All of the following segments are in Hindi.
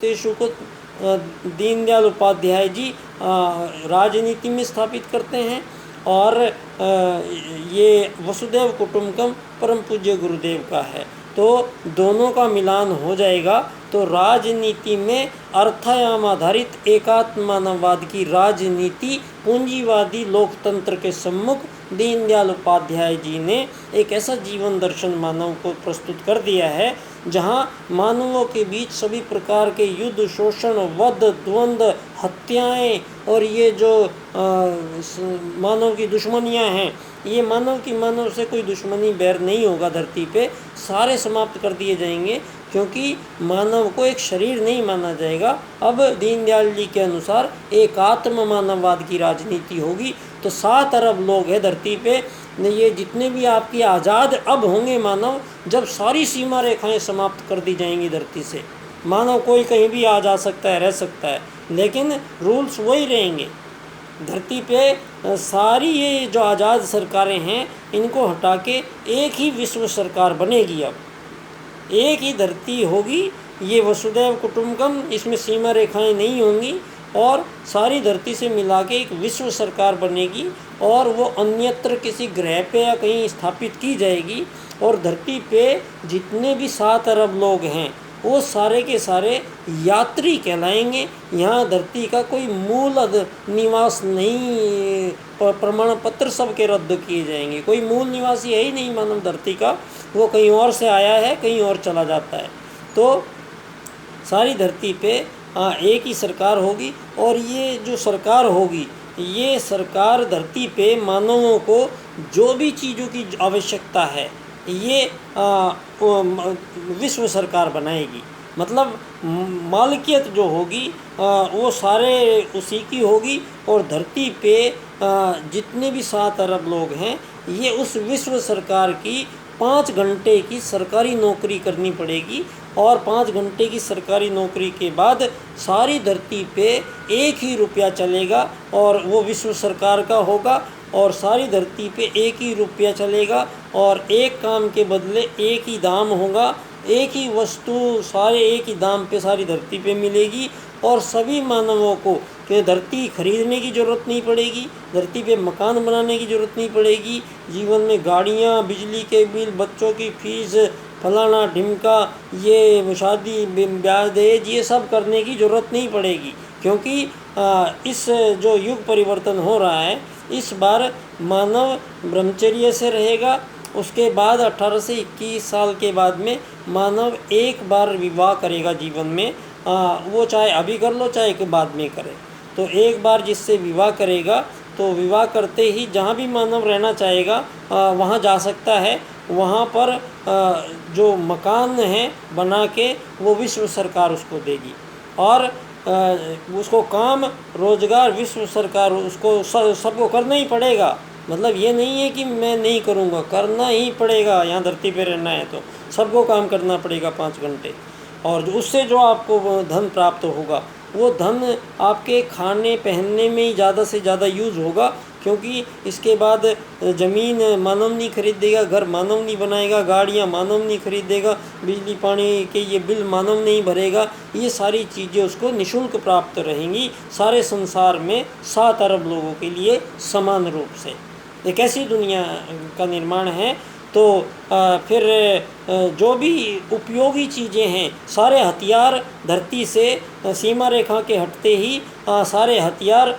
उद्देश्यों को दीनदयाल उपाध्याय जी राजनीति में स्थापित करते हैं। और ये वसुधैव कुटुंबकम परम पूज्य गुरुदेव का है। तो दोनों का मिलान हो जाएगा तो राजनीति में अर्थायाम आधारित एकात्म मानववाद की राजनीति पूंजीवादी लोकतंत्र के सम्मुख दीनदयाल उपाध्याय जी ने एक ऐसा जीवन दर्शन मानव को प्रस्तुत कर दिया है जहां मानवों के बीच सभी प्रकार के युद्ध, शोषण, वध, द्वंद्व, हत्याएं और ये जो मानव की दुश्मनियां हैं, ये मानव की मानव से कोई दुश्मनी बैर नहीं होगा धरती पे, सारे समाप्त कर दिए जाएंगे। क्योंकि मानव को एक शरीर नहीं माना जाएगा। अब दीनदयाल जी के अनुसार एकात्म मानववाद की राजनीति होगी। तो 7 अरब लोग हैं धरती पे, ये जितने भी आपकी आज़ाद अब होंगे मानव, जब सारी सीमा रेखाएं समाप्त कर दी जाएंगी धरती से। मानव कोई कहीं भी आ जा सकता है, रह सकता है, लेकिन रूल्स वही रहेंगे धरती पे। सारी ये जो आज़ाद सरकारें हैं इनको हटा के एक ही विश्व सरकार बनेगी। अब एक ही धरती होगी, ये वसुधैव कुटुंबकम, इसमें सीमा रेखाएं नहीं होंगी और सारी धरती से मिला के एक विश्व सरकार बनेगी और वो अन्यत्र किसी ग्रह पे या कहीं स्थापित की जाएगी। और धरती पे जितने भी 7 अरब लोग हैं वो सारे के सारे यात्री कहलाएंगे। यहाँ धरती का कोई मूल निवास नहीं, प्रमाण पत्र सबके रद्द किए जाएंगे। कोई मूल निवासी है ही नहीं मानव धरती का, वो कहीं और से आया है, कहीं और चला जाता है। तो सारी धरती पे एक ही सरकार होगी और ये जो सरकार होगी, ये सरकार धरती पे मानवों को जो भी चीज़ों की आवश्यकता है ये विश्व सरकार बनाएगी। मतलब मालिकियत जो होगी वो सारे उसी की होगी। और धरती पे जितने भी 7 अरब लोग हैं ये उस विश्व सरकार की 5 घंटे की सरकारी नौकरी करनी पड़ेगी। और 5 घंटे की सरकारी नौकरी के बाद सारी धरती पे एक ही रुपया चलेगा और वो विश्व सरकार का होगा। और सारी धरती पे एक ही रुपया चलेगा और एक काम के बदले एक ही दाम होगा। एक ही वस्तु सारे एक ही दाम पे सारी धरती पे मिलेगी और सभी मानवों को कि धरती खरीदने की ज़रूरत नहीं पड़ेगी, धरती पे मकान बनाने की ज़रूरत नहीं पड़ेगी, जीवन में गाड़ियाँ, बिजली के बिल, बच्चों की फीस, फलाना ढिमका, ये शादी, ब्याह दहेज, ये सब करने की ज़रूरत नहीं पड़ेगी। क्योंकि इस जो युग परिवर्तन हो रहा है, इस बार मानव ब्रह्मचर्य से रहेगा। उसके बाद 18 से 21 साल के बाद में मानव एक बार विवाह करेगा जीवन में, वो चाहे अभी कर लो चाहे के बाद में करे। तो एक बार जिससे विवाह करेगा तो विवाह करते ही जहाँ भी मानव रहना चाहेगा वहाँ जा सकता है। वहाँ पर जो मकान है बना के वो विश्व सरकार उसको देगी और उसको काम रोजगार विश्व सरकार उसको सबको करना ही पड़ेगा। मतलब ये नहीं है कि मैं नहीं करूँगा, करना ही पड़ेगा। यहाँ धरती पे रहना है तो सबको काम करना पड़ेगा 5 घंटे। और उससे जो आपको धन प्राप्त होगा वो धन आपके खाने पहनने में ही ज़्यादा से ज़्यादा यूज़ होगा। क्योंकि इसके बाद ज़मीन मानव नहीं खरीदेगा, घर मानव नहीं बनाएगा, गाड़ियाँ मानव नहीं खरीदेगा, बिजली पानी के ये बिल मानव नहीं भरेगा। ये सारी चीज़ें उसको निःशुल्क प्राप्त रहेंगी सारे संसार में 7 अरब लोगों के लिए समान रूप से। एक ऐसी दुनिया का निर्माण है। तो फिर जो भी उपयोगी चीज़ें हैं, सारे हथियार धरती से सीमा रेखा के हटते ही सारे हथियार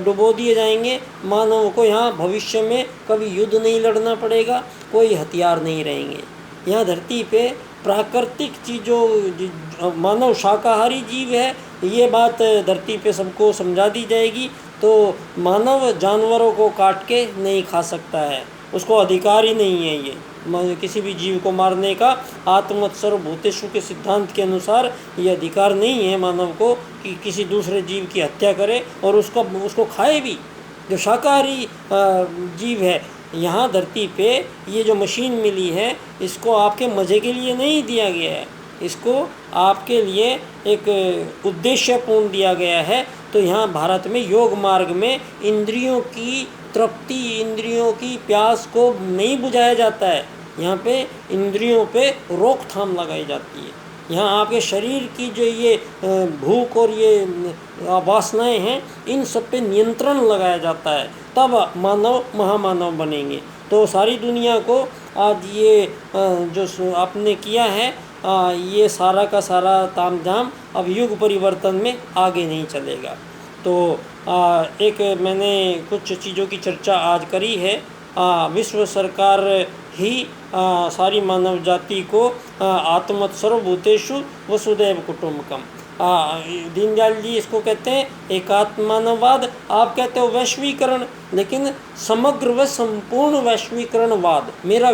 डुबो दिए जाएंगे। मानव को यहाँ भविष्य में कभी युद्ध नहीं लड़ना पड़ेगा, कोई हथियार नहीं रहेंगे। यहाँ धरती पे प्राकृतिक चीज़ों, मानव शाकाहारी जीव है, ये बात धरती पे सबको समझा दी जाएगी। तो मानव जानवरों को काट के नहीं खा सकता है, उसको अधिकार ही नहीं है ये किसी भी जीव को मारने का। आत्मवत् सर्वभूतेषु के सिद्धांत के अनुसार ये अधिकार नहीं है मानव को कि किसी दूसरे जीव की हत्या करे और उसको खाए भी। जो शाकाहारी जीव है यहाँ धरती पे, ये जो मशीन मिली है इसको आपके मज़े के लिए नहीं दिया गया है, इसको आपके लिए एक उद्देश्यपूर्ण दिया गया है। तो यहाँ भारत में योग मार्ग में इंद्रियों की तृप्ति, इंद्रियों की प्यास को नहीं बुझाया जाता है। यहाँ पे इंद्रियों पे रोकथाम लगाई जाती है। यहाँ आपके शरीर की जो ये भूख और ये वासनाएं हैं, इन सब पे नियंत्रण लगाया जाता है, तब मानव महामानव बनेंगे। तो सारी दुनिया को आज ये जो आपने किया है, ये सारा का सारा तामझाम अब युग परिवर्तन में आगे नहीं चलेगा। तो एक मैंने कुछ चीज़ों की चर्चा आज करी है। विश्व सरकार ही सारी मानव जाति को आत्मत सर्वभूतेषु वसुदैव कुटुम्बकम, दीनदयाल जी इसको कहते हैं एकात्मानवाद, आप कहते हो वैश्वीकरण, लेकिन समग्र व संपूर्ण वैश्वीकरणवाद मेरा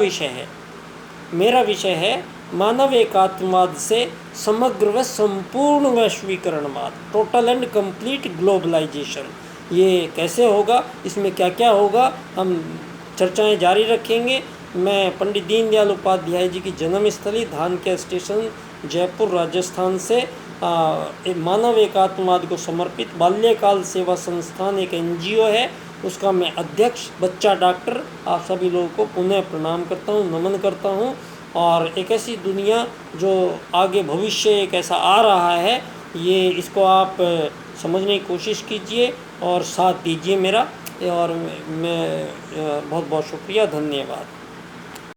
विषय है। मानव एकात्मवाद से समग्र व संपूर्ण वैश्वीकरणवाद, टोटल एंड कंप्लीट ग्लोबलाइजेशन, ये कैसे होगा, इसमें क्या क्या होगा, हम चर्चाएं जारी रखेंगे। मैं पंडित दीनदयाल उपाध्याय जी की जन्मस्थली धानक्या स्टेशन जयपुर राजस्थान से मानव एकात्मवाद को समर्पित बाल्यकाल सेवा संस्थान एक NGO है, उसका मैं अध्यक्ष, बच्चा डॉक्टर, आप सभी लोगों को पुनः प्रणाम करता हूँ, नमन करता हूँ। और एक ऐसी दुनिया जो आगे भविष्य एक ऐसा आ रहा है, ये इसको आप समझने की कोशिश कीजिए और साथ दीजिए मेरा। और मैं बहुत बहुत शुक्रिया, धन्यवाद।